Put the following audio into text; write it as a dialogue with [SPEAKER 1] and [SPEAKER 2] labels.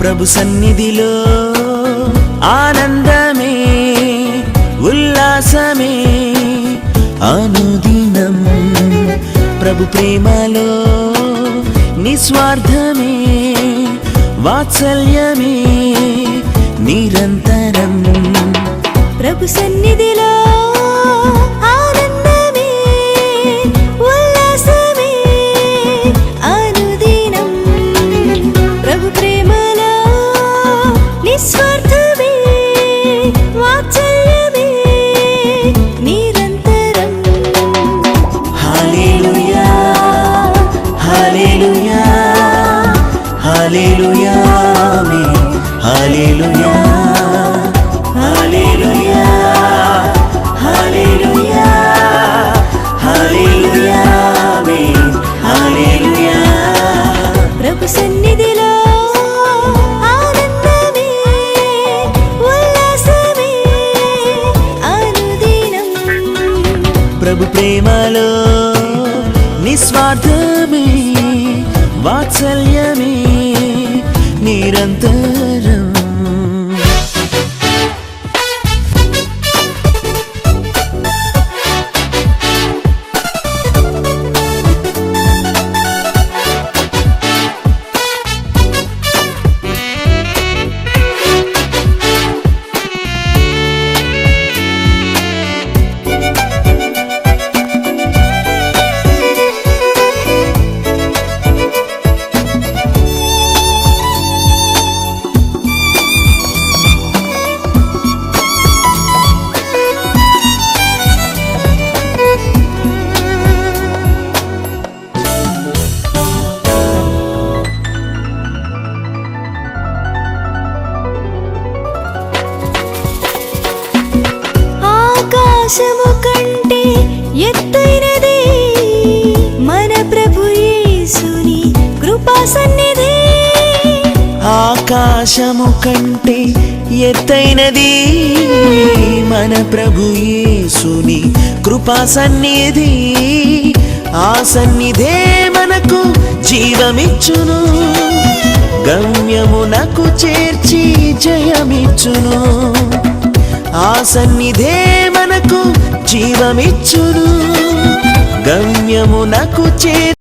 [SPEAKER 1] ప్రభు సన్నిధిలో ఆనందమే ఉల్లాసమే అనుదినం ప్రభు ప్రేమలో నిస్వార్థమే వాత్సల్యమే నిరంతరం
[SPEAKER 2] ప్రభు సన్నిధిలో ఆనందమే ఉల్లాసమే అనుదినం ప్రభు ప్రేమలో నిస్వార్థమే వాత్సల్యమే నిరంతరం.
[SPEAKER 1] హల్లెలూయా హల్లెలూయా హల్లెలూయా ఆమేన్ హల్లెలూయా హల్లెలూయా హల్లెలూయా హల్లెలూయా ఆమేన్ హల్లెలూయా.
[SPEAKER 2] ప్రభు సన్నిధిలో ఆనందమే ఉల్లాసమే అనుదినం
[SPEAKER 1] ప్రభు ప్రేమలో నిస్వార్థమే వాత్సల్యమే నిరంతరం.
[SPEAKER 2] ఆకాశము కంటే ఎత్తైనది మన ప్రభు యేసుని కృపా సన్నిధి.
[SPEAKER 1] ఆకాశము కంటే ఎత్తైనది మన ప్రభు యేసుని కృపా సన్నిధి. ఆ సన్నిధే మనకు జీవమిచ్చును, గమ్యమునకు చేర్చి జయమిచ్చును. ఆ సన్నిధే మనకు జీవమిచ్చును, గమ్యమునకు చేర్చి